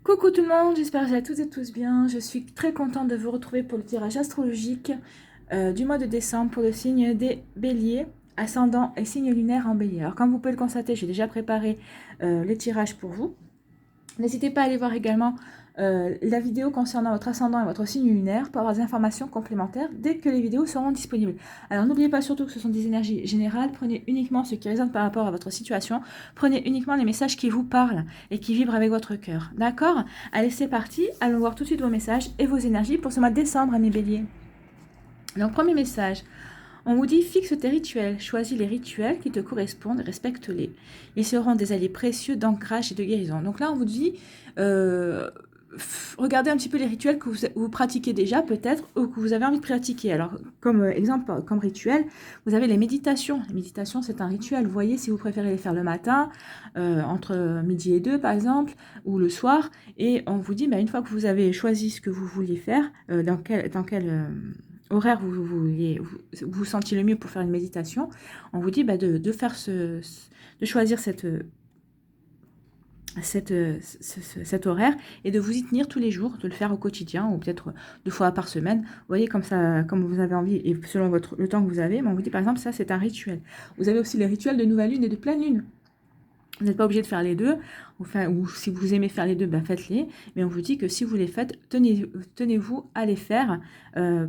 Coucou tout le monde, j'espère que vous allez toutes et tous bien. Je suis très contente de vous retrouver pour le tirage astrologique du mois de décembre pour le signe des béliers, ascendant et signe lunaire en bélier. Alors comme vous pouvez le constater, j'ai déjà préparé les tirages pour vous. N'hésitez pas à aller voir également la vidéo concernant votre ascendant et votre signe lunaire pour avoir des informations complémentaires dès que les vidéos seront disponibles. Alors n'oubliez pas surtout que ce sont des énergies générales, prenez uniquement ce qui résonne par rapport à votre situation, prenez uniquement les messages qui vous parlent et qui vibrent avec votre cœur. D'accord? Allez, c'est parti, allons voir tout de suite vos messages et vos énergies pour ce mois de décembre, mes béliers. Donc premier message. On vous dit fixe tes rituels, choisis les rituels qui te correspondent, respecte-les. Ils seront des alliés précieux d'ancrage et de guérison. Donc là, on vous dit, regardez un petit peu les rituels que vous pratiquez déjà peut-être ou que vous avez envie de pratiquer. Alors, comme exemple, comme rituel, vous avez les méditations. Les méditations, c'est un rituel. Vous voyez, si vous préférez les faire le matin, entre midi et 2 par exemple, ou le soir, et on vous dit, une fois que vous avez choisi ce que vous vouliez faire, dans quel horaire vous sentiez le mieux pour faire une méditation, on vous dit de faire de choisir cet horaire et de vous y tenir tous les jours, de le faire au quotidien ou peut-être 2 fois par semaine. Vous voyez, comme ça, comme vous avez envie et selon le temps que vous avez, mais on vous dit par exemple ça c'est un rituel. Vous avez aussi les rituels de nouvelle lune et de pleine lune. Vous n'êtes pas obligé de faire les deux, ou si vous aimez faire les deux, faites-les. Mais on vous dit que si vous les faites, tenez-vous à les faire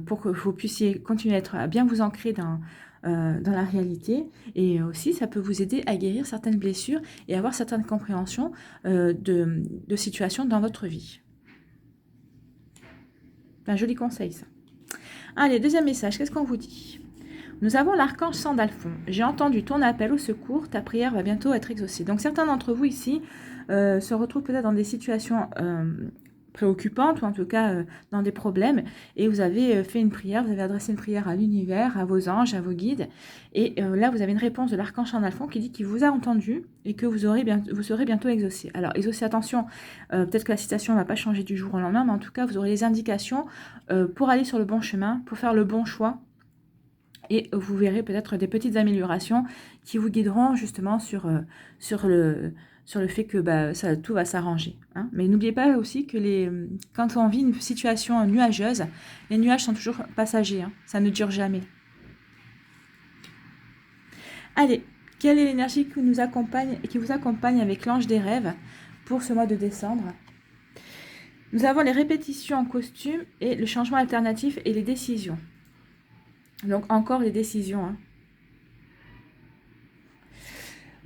pour que vous puissiez continuer à bien vous ancrer dans la réalité. Et aussi, ça peut vous aider à guérir certaines blessures et avoir certaines compréhensions de situations dans votre vie. C'est un joli conseil, ça. Allez, deuxième message, qu'est-ce qu'on vous dit ? Nous avons l'archange Sandalphon. J'ai entendu ton appel au secours, ta prière va bientôt être exaucée. Donc certains d'entre vous ici se retrouvent peut-être dans des situations préoccupantes ou en tout cas dans des problèmes et vous avez fait une prière, vous avez adressé une prière à l'univers, à vos anges, à vos guides et là vous avez une réponse de l'archange Sandalphon qui dit qu'il vous a entendu et que vous serez bientôt exaucé. Alors exaucé, attention, peut-être que la situation ne va pas changer du jour au lendemain, mais en tout cas vous aurez les indications pour aller sur le bon chemin, pour faire le bon choix. Et vous verrez peut-être des petites améliorations qui vous guideront justement sur le fait que tout va s'arranger. Hein. Mais n'oubliez pas aussi que quand on vit une situation nuageuse, les nuages sont toujours passagers. Hein. Ça ne dure jamais. Allez, quelle est l'énergie qui nous accompagne et qui vous accompagne avec l'ange des rêves pour ce mois de décembre ? Nous avons les répétitions en costume et le changement alternatif et les décisions. Donc encore les décisions. Hein.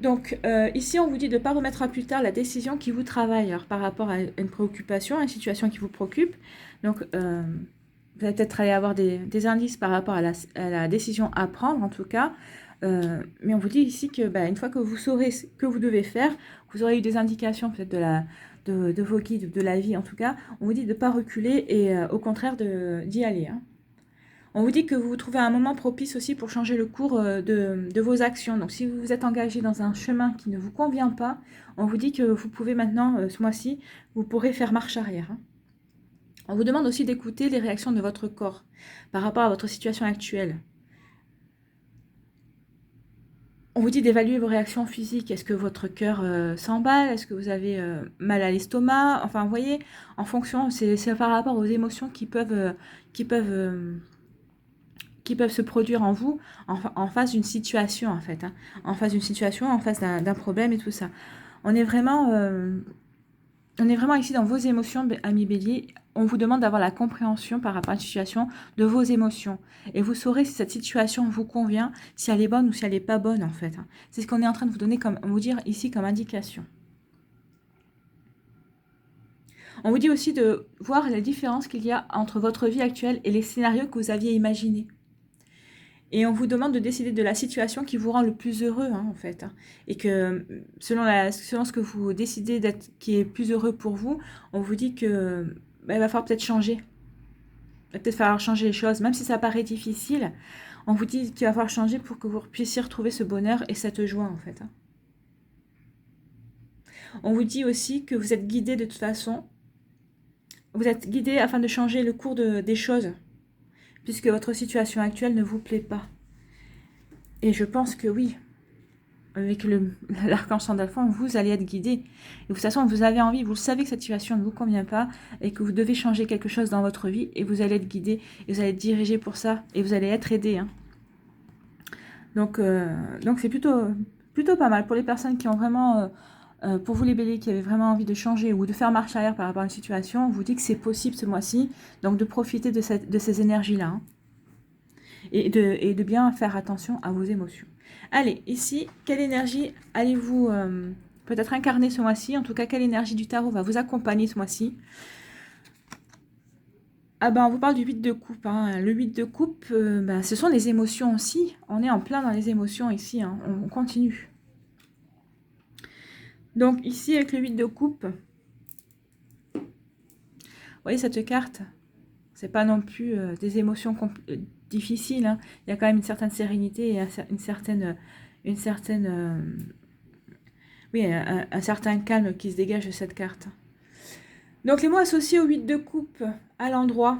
Donc ici, on vous dit de ne pas remettre à plus tard la décision qui vous travaille alors, par rapport à une préoccupation, à une situation qui vous préoccupe. Donc, vous allez peut-être aller avoir des indices par rapport à la décision à prendre, en tout cas. Mais on vous dit ici que une fois que vous saurez ce que vous devez faire, vous aurez eu des indications peut-être de vos guides, de la vie en tout cas, on vous dit de ne pas reculer et au contraire d'y aller. Hein. On vous dit que vous vous trouvez à un moment propice aussi pour changer le cours de vos actions. Donc si vous vous êtes engagé dans un chemin qui ne vous convient pas, on vous dit que vous pouvez maintenant, ce mois-ci, vous pourrez faire marche arrière. Hein. On vous demande aussi d'écouter les réactions de votre corps par rapport à votre situation actuelle. On vous dit d'évaluer vos réactions physiques. Est-ce que votre cœur s'emballe? Est-ce que vous avez mal à l'estomac? Enfin, vous voyez, en fonction, c'est par rapport aux émotions qui peuvent se produire en vous en face d'une situation en fait, hein. En face d'une situation, en face d'un problème et tout ça. On est vraiment ici dans vos émotions, amis bélier. On vous demande d'avoir la compréhension par rapport à une situation de vos émotions. Et vous saurez si cette situation vous convient, si elle est bonne ou si elle n'est pas bonne en fait. Hein. C'est ce qu'on est en train de vous donner vous dire ici comme indication. On vous dit aussi de voir la différence qu'il y a entre votre vie actuelle et les scénarios que vous aviez imaginés. Et on vous demande de décider de la situation qui vous rend le plus heureux, hein, en fait. Hein. Et que selon ce que vous décidez qui est plus heureux pour vous, on vous dit que il va falloir peut-être changer. Il va peut-être falloir changer les choses. Même si ça paraît difficile, on vous dit qu'il va falloir changer pour que vous puissiez retrouver ce bonheur et cette joie, en fait. Hein. On vous dit aussi que vous êtes guidé de toute façon. Vous êtes guidé afin de changer le cours des choses, puisque votre situation actuelle ne vous plaît pas. Et je pense que oui. avec l'archange Sandalphon, vous allez être guidé. Et de toute façon, vous avez envie, vous savez que cette situation ne vous convient pas et que vous devez changer quelque chose dans votre vie et vous allez être guidé et vous allez être dirigé pour ça et vous allez être aidé. Hein. Donc c'est plutôt pas mal pour les personnes qui ont vraiment, pour vous les béliers qui avaient vraiment envie de changer ou de faire marche arrière par rapport à une situation, on vous dit que c'est possible ce mois-ci, donc de profiter de ces énergies-là. Hein. Et de bien faire attention à vos émotions. Allez, ici, quelle énergie allez-vous peut-être incarner ce mois-ci? En tout cas, quelle énergie du tarot va vous accompagner ce mois-ci? Ah ben, on vous parle du 8 de coupe. Hein. Le 8 de coupe, ben, ce sont les émotions aussi. On est en plein dans les émotions ici. Hein. On continue. Donc ici, avec le 8 de coupe, vous voyez cette carte? C'est pas non plus des émotions difficiles. Hein. Il y a quand même une certaine sérénité et un certain calme qui se dégage de cette carte. Donc les mots associés au 8 de coupe à l'endroit,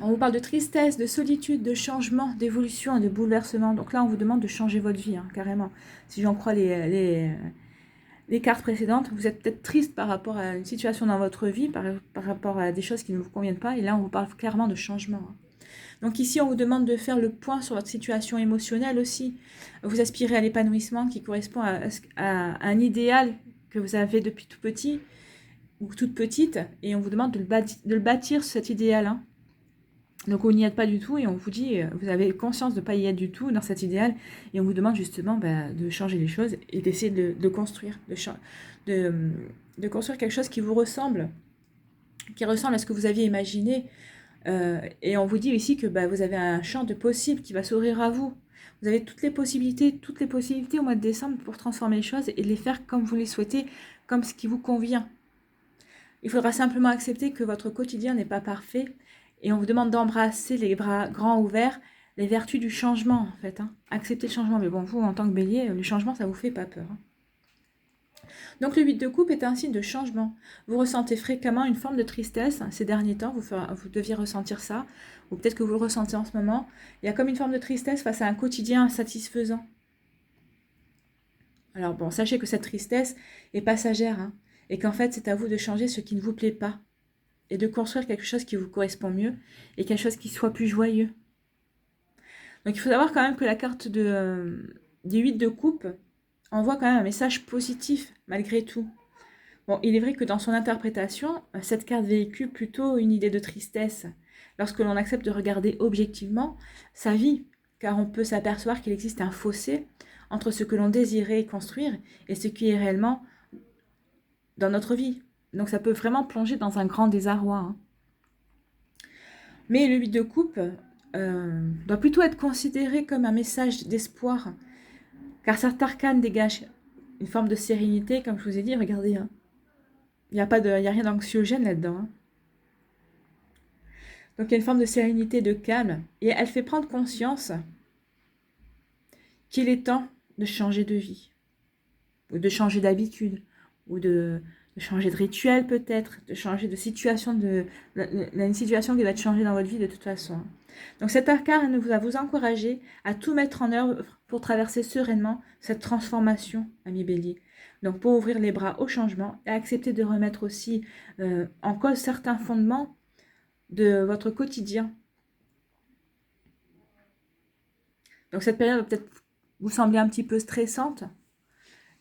on vous parle de tristesse, de solitude, de changement, d'évolution et de bouleversement. Donc là, on vous demande de changer votre vie, hein, carrément. Si j'en crois les cartes précédentes, vous êtes peut-être triste par rapport à une situation dans votre vie, par rapport à des choses qui ne vous conviennent pas. Et là, on vous parle clairement de changement. Hein. Donc ici, on vous demande de faire le point sur votre situation émotionnelle aussi. Vous aspirez à l'épanouissement qui correspond à un idéal que vous avez depuis tout petit ou toute petite. Et on vous demande de le bâtir, cet idéal. Hein. Donc on n'y est pas du tout et on vous dit, vous avez conscience de ne pas y être du tout dans cet idéal. Et on vous demande justement de changer les choses et d'essayer de construire, de construire quelque chose qui vous ressemble, qui ressemble à ce que vous aviez imaginé. Et on vous dit ici que vous avez un champ de possibles qui va s'ouvrir à vous. Vous avez toutes les possibilités au mois de décembre pour transformer les choses et les faire comme vous les souhaitez, comme ce qui vous convient. Il faudra simplement accepter que votre quotidien n'est pas parfait et on vous demande d'embrasser les bras grands ouverts, les vertus du changement en fait. Hein. Accepter le changement, mais bon, vous en tant que bélier, le changement ça vous fait pas peur. Hein. Donc le 8 de coupe est un signe de changement. Vous ressentez fréquemment une forme de tristesse ces derniers temps, vous deviez ressentir ça, ou peut-être que vous le ressentez en ce moment. Il y a comme une forme de tristesse face à un quotidien insatisfaisant. Alors bon, sachez que cette tristesse est passagère, hein, et qu'en fait c'est à vous de changer ce qui ne vous plaît pas, et de construire quelque chose qui vous correspond mieux, et quelque chose qui soit plus joyeux. Donc il faut savoir quand même que la carte du 8 de coupe envoie quand même un message positif, malgré tout. Bon, il est vrai que dans son interprétation, cette carte véhicule plutôt une idée de tristesse, lorsque l'on accepte de regarder objectivement sa vie, car on peut s'apercevoir qu'il existe un fossé entre ce que l'on désirait construire et ce qui est réellement dans notre vie. Donc ça peut vraiment plonger dans un grand désarroi. Hein. Mais le 8 de coupe doit plutôt être considéré comme un message d'espoir, car cet arcane dégage une forme de sérénité, comme je vous ai dit, regardez, hein. Il n'y a rien d'anxiogène là-dedans. Hein. Donc il y a une forme de sérénité, de calme, et elle fait prendre conscience qu'il est temps de changer de vie, ou de changer d'habitude, ou de changer de rituel peut-être, de changer de situation, une situation qui va être changée dans votre vie de toute façon. Donc cet arcane va vous encourager à tout mettre en œuvre pour traverser sereinement cette transformation, amis bélier. Donc pour ouvrir les bras au changement et accepter de remettre aussi en cause certains fondements de votre quotidien. Donc cette période va peut-être vous sembler un petit peu stressante,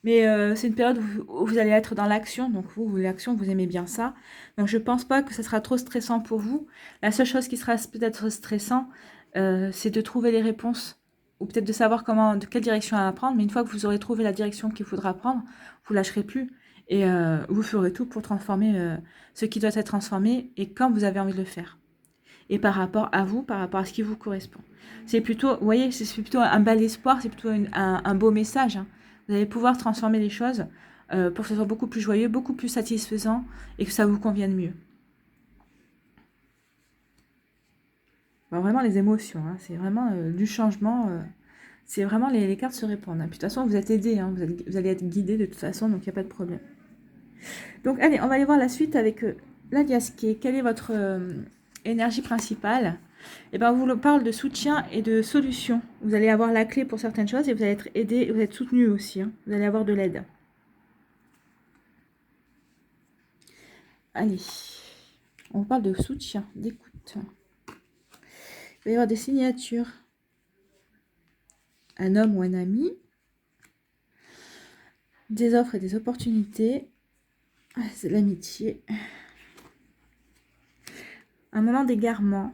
mais c'est une période où vous allez être dans l'action, donc l'action, vous aimez bien ça. Donc je ne pense pas que ce sera trop stressant pour vous. La seule chose qui sera peut-être stressant, c'est de trouver les réponses, ou peut-être de savoir de quelle direction à prendre. Mais une fois que vous aurez trouvé la direction qu'il faudra prendre, vous ne lâcherez plus. Et vous ferez tout pour transformer ce qui doit être transformé, et quand vous avez envie de le faire. Et par rapport à vous, par rapport à ce qui vous correspond. C'est plutôt, vous voyez, c'est plutôt un bel espoir, c'est plutôt un beau message, hein. Vous allez pouvoir transformer les choses pour que ce soit beaucoup plus joyeux, beaucoup plus satisfaisant et que ça vous convienne mieux. Bon, vraiment les émotions, hein, c'est vraiment du changement. C'est vraiment les cartes se répondent. Hein. Puis de toute façon, vous êtes aidés, hein, vous allez être guidés de toute façon, donc il n'y a pas de problème. Donc allez, on va aller voir la suite avec la diasquée. Quelle est votre énergie principale Et ben, on vous parle de soutien et de solution. Vous allez avoir la clé pour certaines choses et vous allez être aidé, vous êtes soutenu aussi. Hein. Vous allez avoir de l'aide. Allez, on vous parle de soutien, d'écoute. Il va y avoir des signatures. Un homme ou un ami. Des offres et des opportunités. C'est l'amitié. Un moment d'égarement.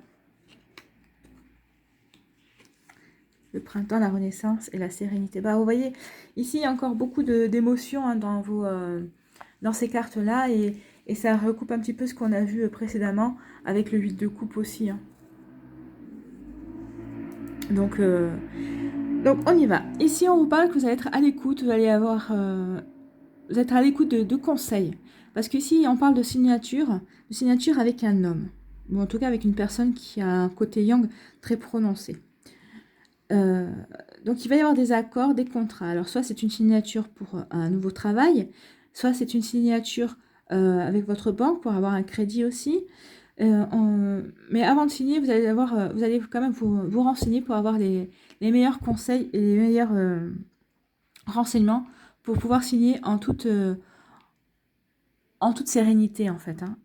Le printemps, la renaissance et la sérénité. Bah, vous voyez, ici, il y a encore beaucoup d'émotions hein, dans ces cartes-là. Et ça recoupe un petit peu ce qu'on a vu précédemment avec le 8 de coupe aussi. Hein. Donc, on y va. Ici, on vous parle que vous allez être à l'écoute. Vous allez avoir... vous êtes à l'écoute de conseils. Parce qu'ici, on parle de signature avec un homme. Ou en tout cas, avec une personne qui a un côté yang très prononcé. Donc, il va y avoir des accords, des contrats. Alors, soit c'est une signature pour un nouveau travail, soit c'est une signature avec votre banque pour avoir un crédit aussi. Mais avant de signer, vous allez quand même vous renseigner pour avoir les meilleurs conseils et les meilleurs renseignements pour pouvoir signer en toute sérénité, en fait. Hein.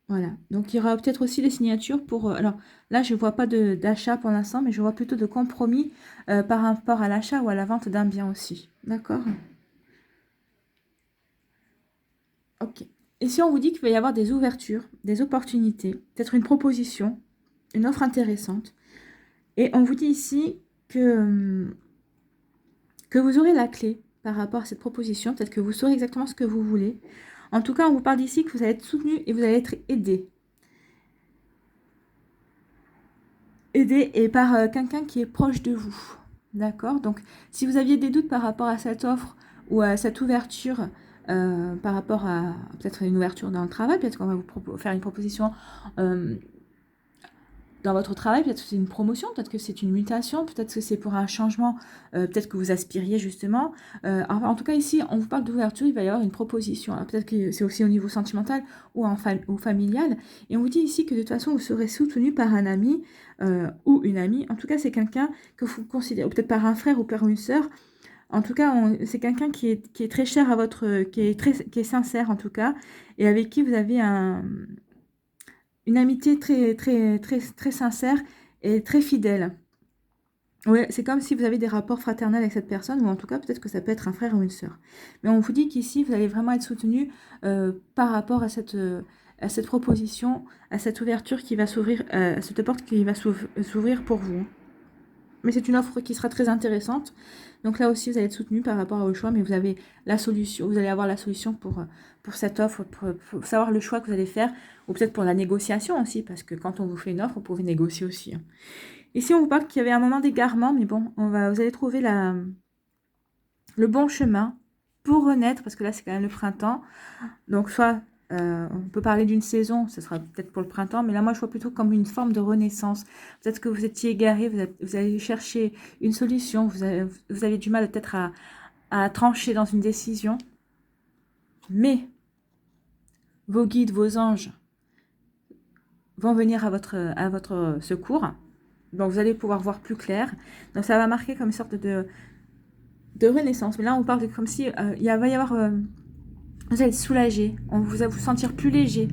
Voilà. Donc, il y aura peut-être aussi des signatures pour... alors, là, je ne vois pas d'achat pour l'instant, mais je vois plutôt de compromis par rapport à l'achat ou à la vente d'un bien aussi. D'accord? Ok. Et si on vous dit qu'il va y avoir des ouvertures, des opportunités, peut-être une proposition, une offre intéressante, et on vous dit ici que vous aurez la clé par rapport à cette proposition, peut-être que vous saurez exactement ce que vous voulez. En tout cas, on vous parle d'ici que vous allez être soutenu et vous allez être aidé. Aidé et par quelqu'un qui est proche de vous. D'accord? Donc, si vous aviez des doutes par rapport à cette offre ou à cette ouverture, par rapport à peut-être une ouverture dans le travail, peut-être qu'on va vous faire une proposition dans votre travail, peut-être que c'est une promotion, peut-être que c'est une mutation, peut-être que c'est pour un changement, peut-être que vous aspiriez justement. En tout cas, ici, on vous parle d'ouverture, il va y avoir une proposition. Alors peut-être que c'est aussi au niveau sentimental ou familial. Et on vous dit ici que de toute façon, vous serez soutenu par un ami ou une amie. En tout cas, c'est quelqu'un que vous considérez, ou peut-être par un frère ou par une sœur. En tout cas, c'est quelqu'un qui est très cher à votre... qui est sincère en tout cas, et avec qui vous avez une amitié très, très, très, très sincère et très fidèle. Ouais, c'est comme si vous avez des rapports fraternels avec cette personne, ou en tout cas, peut-être que ça peut être un frère ou une sœur. Mais on vous dit qu'ici, vous allez vraiment être soutenu par rapport à cette proposition, à cette ouverture qui va s'ouvrir, à cette porte qui va s'ouvrir pour vous. Mais c'est une offre qui sera très intéressante. Donc là aussi, vous allez être soutenu par rapport au choix, mais vous avez la solution. Vous allez avoir la solution pour cette offre, pour savoir le choix que vous allez faire, ou peut-être pour la négociation aussi, parce que quand on vous fait une offre, vous pouvez négocier aussi. Hein. Ici, on vous parle qu'il y avait un moment d'égarement, mais bon, vous allez trouver le bon chemin pour renaître, parce que là, c'est quand même le printemps. Donc, soit on peut parler d'une saison, ce sera peut-être pour le printemps, mais là, moi, je vois plutôt comme une forme de renaissance. Peut-être que vous étiez égaré, vous allez chercher une solution, vous avez du mal peut-être à trancher dans une décision, mais vos guides, vos anges vont venir à votre secours. Donc, vous allez pouvoir voir plus clair. Donc, ça va marquer comme une sorte de renaissance. Mais là, on parle de comme si il va y avoir... vous allez être soulagé. Vous allez vous sentir plus léger.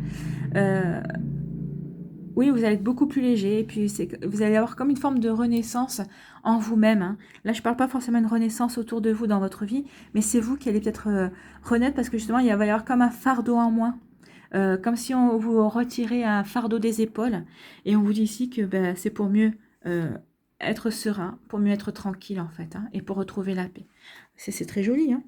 Oui, vous allez être beaucoup plus léger. Et puis, vous allez avoir comme une forme de renaissance en vous-même. Hein. Là, je ne parle pas forcément d'une renaissance autour de vous dans votre vie, mais c'est vous qui allez peut-être renaître parce que justement, il va y avoir comme un fardeau en moins. Comme si on vous retirait un fardeau des épaules. Et on vous dit ici que c'est pour mieux être serein, pour mieux être tranquille en fait, hein, et pour retrouver la paix. C'est très joli. Hein.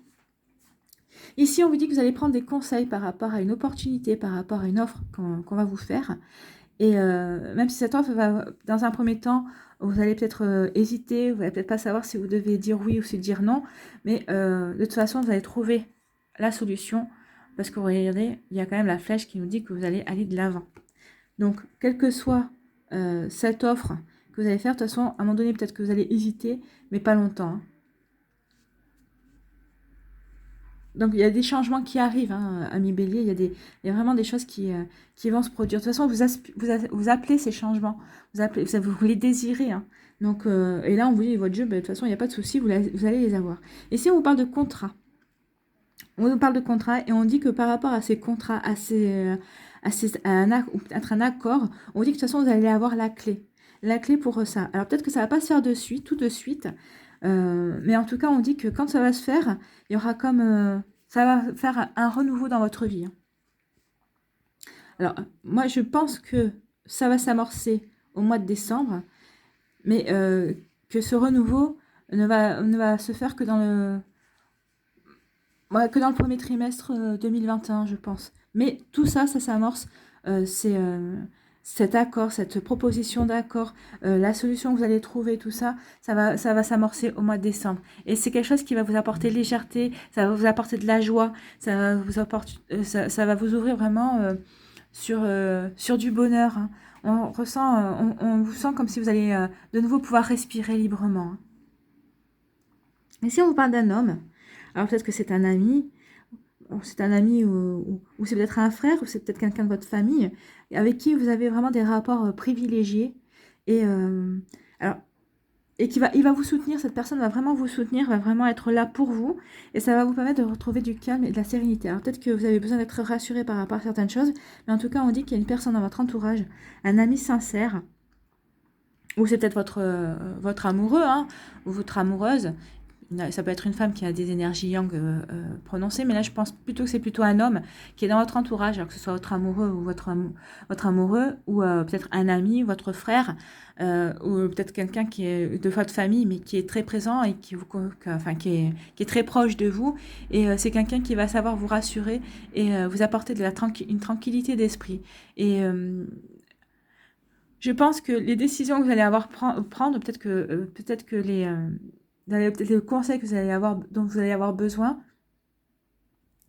Ici, on vous dit que vous allez prendre des conseils par rapport à une opportunité, par rapport à une offre qu'on va vous faire. Et même si cette offre va, dans un premier temps, vous allez peut-être hésiter, vous n'allez peut-être pas savoir si vous devez dire oui ou si dire non, mais de toute façon, vous allez trouver la solution, parce que regardez, il y a quand même la flèche qui nous dit que vous allez aller de l'avant. Donc, quelle que soit cette offre que vous allez faire, de toute façon, à un moment donné, peut-être que vous allez hésiter, mais pas longtemps. Hein. Donc, il y a des changements qui arrivent, hein, amis bélier. Il y a vraiment des choses qui vont se produire. De toute façon, vous appelez ces changements. Vous les désirez. Hein. Donc, et là, on vous dit, votre jeu, ben, de toute façon, il n'y a pas de souci, vous allez les avoir. Et si on vous parle de contrat, on nous parle de contrat et on dit que par rapport à ces contrats, ou peut-être un accord, on dit que de toute façon, vous allez avoir la clé. La clé pour ça. Alors, peut-être que ça ne va pas se faire tout de suite. Mais en tout cas, on dit que quand ça va se faire, il y aura comme... ça va faire un renouveau dans votre vie. Hein. Alors, moi, je pense que ça va s'amorcer au mois de décembre, mais que ce renouveau ne va se faire que dans le premier trimestre 2021, je pense. Mais tout ça, ça s'amorce. C'est cet accord, cette proposition d'accord, la solution que vous allez trouver, tout ça, ça va s'amorcer au mois de décembre. Et c'est quelque chose qui va vous apporter légèreté, ça va vous apporter de la joie, ça va vous apporter, ça va vous ouvrir vraiment sur du bonheur. Hein. On vous sent comme si vous allez de nouveau pouvoir respirer librement. Hein. Et si on vous parle d'un homme, alors peut-être que c'est un ami, ou c'est peut-être un frère, ou c'est peut-être quelqu'un de votre famille, avec qui vous avez vraiment des rapports privilégiés, et, alors, et il va vous soutenir, cette personne va vraiment vous soutenir, va vraiment être là pour vous, et ça va vous permettre de retrouver du calme et de la sérénité. Alors peut-être que vous avez besoin d'être rassuré par rapport à certaines choses, mais en tout cas on dit qu'il y a une personne dans votre entourage, un ami sincère, ou c'est peut-être votre amoureux, hein, ou votre amoureuse. Ça peut être une femme qui a des énergies yang prononcées, mais là je pense plutôt que c'est plutôt un homme qui est dans votre entourage, alors que ce soit votre amoureux ou votre amoureux, ou peut-être un ami, votre frère, ou peut-être quelqu'un qui est de votre famille, mais qui est très présent et qui est très proche de vous. Et c'est quelqu'un qui va savoir vous rassurer et vous apporter une tranquillité d'esprit. Et je pense que les décisions que vous allez avoir prendre, peut-être que les conseils dont vous allez avoir besoin,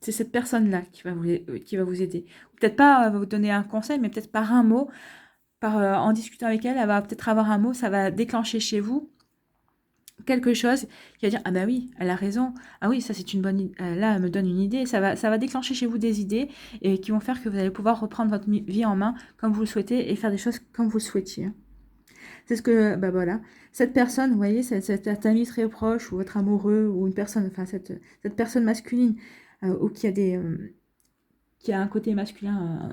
c'est cette personne-là qui va vous aider. Peut-être pas vous donner un conseil, mais peut-être par un mot, en discutant avec elle, elle va peut-être avoir un mot, ça va déclencher chez vous quelque chose qui va dire, ah bah oui, elle a raison, ah oui, ça c'est une bonne idée, là elle me donne une idée, ça va déclencher chez vous des idées et qui vont faire que vous allez pouvoir reprendre votre vie en main comme vous le souhaitez et faire des choses comme vous le souhaitiez. C'est ce que, bah voilà, cette personne, vous voyez, cet ami très proche ou votre amoureux ou une personne, enfin cette personne masculine ou qui a un côté masculin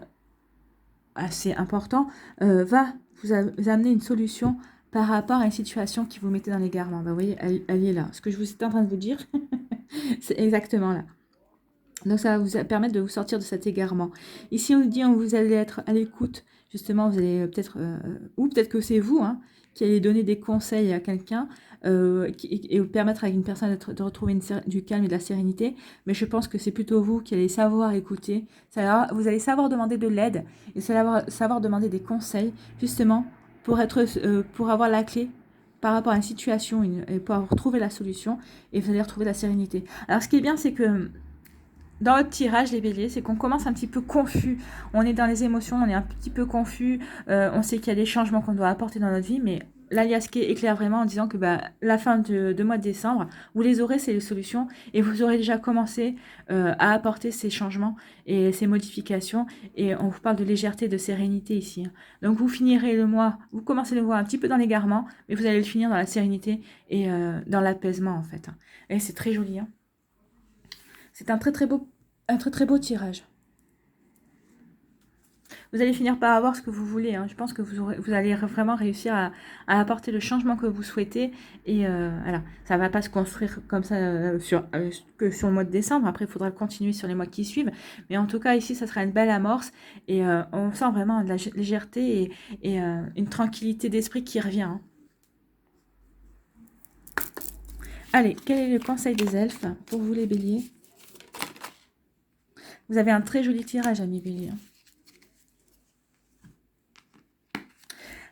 assez important, va vous amener une solution par rapport à une situation qui vous mettait dans l'égarement. Bah, vous voyez, elle est là. Ce que je vous étais en train de vous dire, c'est exactement là. Donc ça va vous permettre de vous sortir de cet égarement. Ici on dit vous allez être à l'écoute, justement vous allez peut-être, ou peut-être que c'est vous hein, qui allez donner des conseils à quelqu'un et permettre à une personne de retrouver du calme et de la sérénité, mais je pense que c'est plutôt vous qui allez savoir écouter, vous allez savoir demander de l'aide et savoir demander des conseils justement pour avoir la clé par rapport à une situation et pour retrouver la solution et vous allez retrouver la sérénité. Alors ce qui est bien c'est que dans votre tirage, les béliers, c'est qu'on commence un petit peu confus. On est dans les émotions, on est un petit peu confus. On sait qu'il y a des changements qu'on doit apporter dans notre vie, mais l'aliasqué éclaire vraiment en disant que la fin de mois de décembre, vous les aurez, c'est les solutions, et vous aurez déjà commencé à apporter ces changements et ces modifications. Et on vous parle de légèreté, de sérénité ici. Hein. Donc vous finirez le mois, vous commencez le mois un petit peu dans l'égarement, mais vous allez le finir dans la sérénité et dans l'apaisement en fait. Hein. Et c'est très joli. Hein. C'est un très très beau tirage. Vous allez finir par avoir ce que vous voulez. Hein. Je pense que vous allez vraiment réussir à apporter le changement que vous souhaitez. Et voilà, ça ne va pas se construire comme ça que sur le mois de décembre. Après, il faudra continuer sur les mois qui suivent. Mais en tout cas, ici, ça sera une belle amorce. Et on sent vraiment de la légèreté et une tranquillité d'esprit qui revient. Hein. Allez, quel est le conseil des elfes pour vous les béliers ? Vous avez un très joli tirage, amis béliers.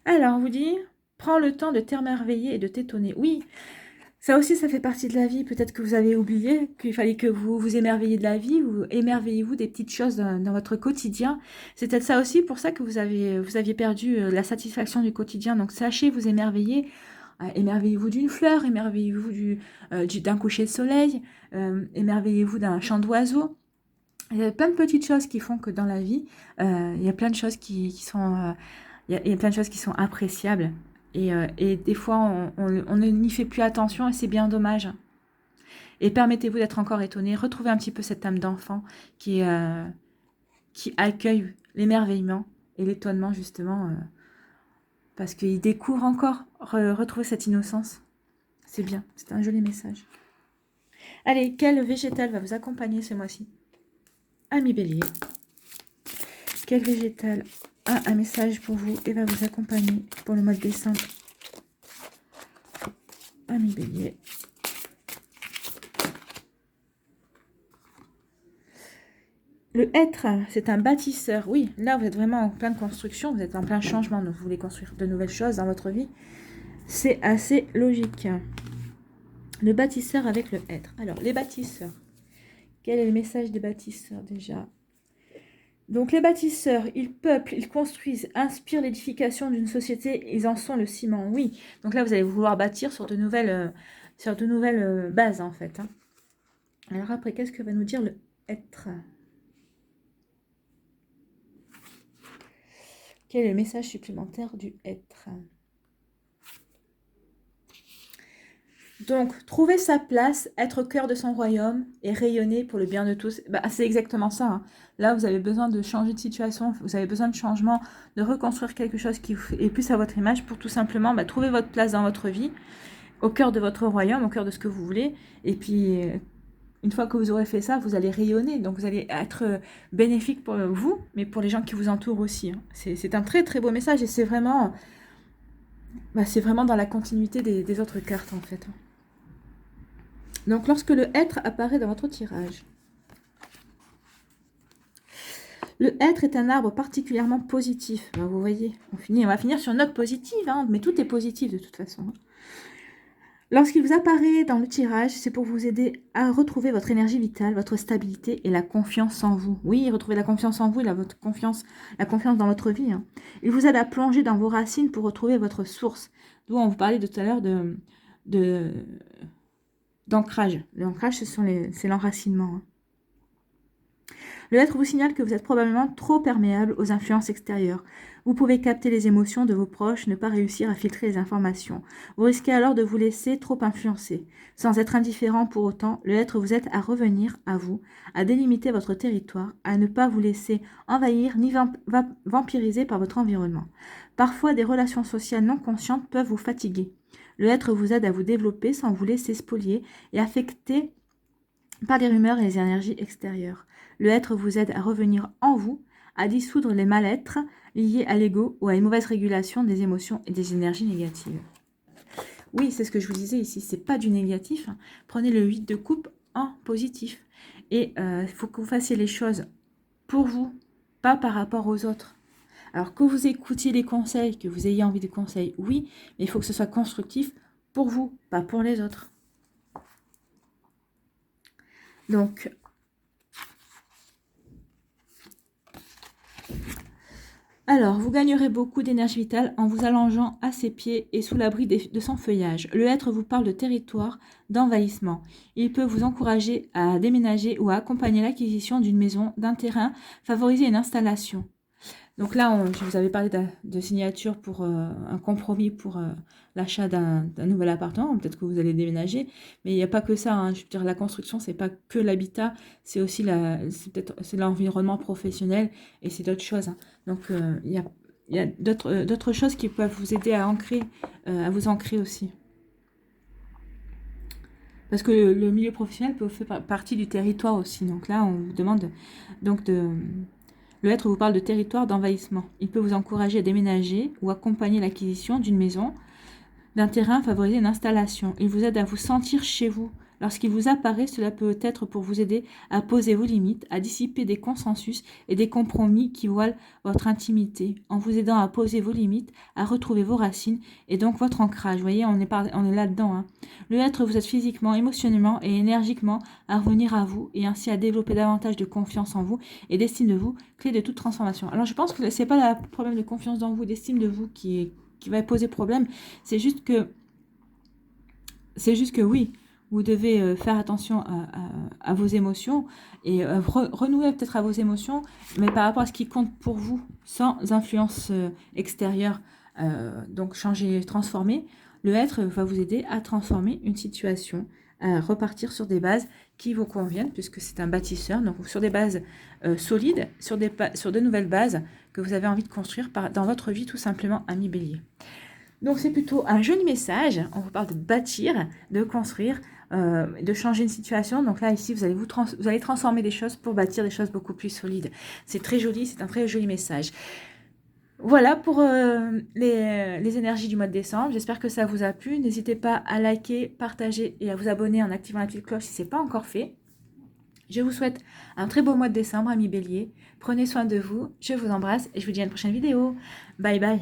Alors, on vous dit, prends le temps de t'émerveiller et de t'étonner. Oui, ça aussi, ça fait partie de la vie. Peut-être que vous avez oublié qu'il fallait que vous vous émerveilliez de la vie. Vous émerveillez-vous des petites choses dans votre quotidien. C'est peut-être ça aussi pour ça que vous aviez perdu la satisfaction du quotidien. Donc, sachez vous émerveiller Émerveillez-vous d'une fleur, émerveillez-vous d'un coucher de soleil, émerveillez-vous d'un chant d'oiseau. Il y a plein de petites choses qui font que dans la vie, il y a plein de choses qui sont... il y a plein de choses qui sont appréciables. Et des fois, on n'y fait plus attention et c'est bien dommage. Et permettez-vous d'être encore étonné. Retrouvez un petit peu cette âme d'enfant qui accueille l'émerveillement et l'étonnement, justement, parce qu'il découvre encore. Retrouver cette innocence. C'est bien, c'est un joli message. Allez, quel végétal va vous accompagner ce mois-ci? Ami Bélier. Quel végétal a un message pour vous et va vous accompagner pour le mois de décembre? Ami Bélier. Le être, c'est un bâtisseur. Oui, là, vous êtes vraiment en pleine construction, vous êtes en plein changement, donc vous voulez construire de nouvelles choses dans votre vie. C'est assez logique. Le bâtisseur avec le être. Alors, les bâtisseurs. Quel est le message des bâtisseurs déjà? Donc, les bâtisseurs, ils peuplent, ils construisent, inspirent l'édification d'une société, ils en sont le ciment. Oui, donc là, vous allez vouloir bâtir sur de nouvelles bases, en fait. Hein. Alors après, qu'est-ce que va nous dire le être? Quel est le message supplémentaire du être? Donc, trouver sa place, être au cœur de son royaume et rayonner pour le bien de tous. Bah, c'est exactement ça. Hein. Là, vous avez besoin de changer de situation, vous avez besoin de changement, de reconstruire quelque chose qui est plus à votre image pour tout simplement trouver votre place dans votre vie, au cœur de votre royaume, au cœur de ce que vous voulez. Et puis, une fois que vous aurez fait ça, vous allez rayonner. Donc, vous allez être bénéfique pour vous, mais pour les gens qui vous entourent aussi. Hein. C'est un très, très beau message et c'est vraiment dans la continuité des autres cartes, en fait. Donc, lorsque le être apparaît dans votre tirage, le être est un arbre particulièrement positif. Ben, vous voyez, on va finir sur une note positive, hein, mais tout est positif de toute façon. Hein. Lorsqu'il vous apparaît dans le tirage, c'est pour vous aider à retrouver votre énergie vitale, votre stabilité et la confiance en vous. Oui, retrouver la confiance en vous et la confiance dans votre vie. Hein. Il vous aide à plonger dans vos racines pour retrouver votre source. D'où on vous parlait tout à l'heure d'ancrage. L'ancrage, c'est l'enracinement. Hein. Le être vous signale que vous êtes probablement trop perméable aux influences extérieures. Vous pouvez capter les émotions de vos proches, ne pas réussir à filtrer les informations. Vous risquez alors de vous laisser trop influencer. Sans être indifférent pour autant, le être vous aide à revenir à vous, à délimiter votre territoire, à ne pas vous laisser envahir ni vampiriser par votre environnement. Parfois, des relations sociales non conscientes peuvent vous fatiguer. Le être vous aide à vous développer sans vous laisser spolier et affecter par les rumeurs et les énergies extérieures. Le être vous aide à revenir en vous, à dissoudre les mal-être liés à l'ego ou à une mauvaise régulation des émotions et des énergies négatives. Oui, c'est ce que je vous disais ici, c'est pas du négatif. Hein. Prenez le 8 de coupe en positif. Et il faut que vous fassiez les choses pour vous, pas par rapport aux autres. Alors que vous écoutiez les conseils, que vous ayez envie de conseils, oui, mais il faut que ce soit constructif pour vous, pas pour les autres. Donc, alors, vous gagnerez beaucoup d'énergie vitale en vous allongeant à ses pieds et sous l'abri de son feuillage. Le être vous parle de territoire, d'envahissement. Il peut vous encourager à déménager ou à accompagner l'acquisition d'une maison, d'un terrain, favoriser une installation. Donc là, je vous avais parlé de signature pour un compromis pour l'achat d'un nouvel appartement. Peut-être que vous allez déménager, mais il n'y a pas que ça. Hein. Je veux dire, la construction, c'est pas que l'habitat, c'est aussi c'est l'environnement professionnel et c'est d'autres choses. Hein. Donc il y a d'autres choses qui peuvent vous aider à vous ancrer aussi. Parce que le milieu professionnel peut faire partie du territoire aussi. Donc là, on vous demande le être vous parle de territoire d'envahissement. Il peut vous encourager à déménager ou accompagner l'acquisition d'une maison, d'un terrain, favoriser une installation. Il vous aide à vous sentir chez vous. Lorsqu'il vous apparaît, cela peut être pour vous aider à poser vos limites, à dissiper des consensus et des compromis qui voilent votre intimité, en vous aidant à poser vos limites, à retrouver vos racines et donc votre ancrage. Vous voyez, on est là-dedans. Hein. Le être vous aide physiquement, émotionnellement et énergiquement à revenir à vous et ainsi à développer davantage de confiance en vous et d'estime de vous, clé de toute transformation. Alors je pense que ce n'est pas le problème de confiance dans vous, d'estime de vous qui va poser problème, c'est juste que c'est juste que oui, vous devez faire attention à vos émotions et renouer peut-être à vos émotions, mais par rapport à ce qui compte pour vous, sans influence extérieure. Donc changer, transformer. Le être va vous aider à transformer une situation, à repartir sur des bases qui vous conviennent, puisque c'est un bâtisseur, donc sur des bases solides, sur de nouvelles bases que vous avez envie de construire dans votre vie, tout simplement, ami Bélier. Donc c'est plutôt un joli message, on vous parle de bâtir, de construire, de changer une situation. Donc là, ici, vous allez transformer des choses pour bâtir des choses beaucoup plus solides. C'est très joli, c'est un très joli message. Voilà pour les énergies du mois de décembre. J'espère que ça vous a plu. N'hésitez pas à liker, partager et à vous abonner en activant la petite cloche si ce n'est pas encore fait. Je vous souhaite un très beau mois de décembre, amis Bélier. Prenez soin de vous, je vous embrasse et je vous dis à une prochaine vidéo. Bye bye.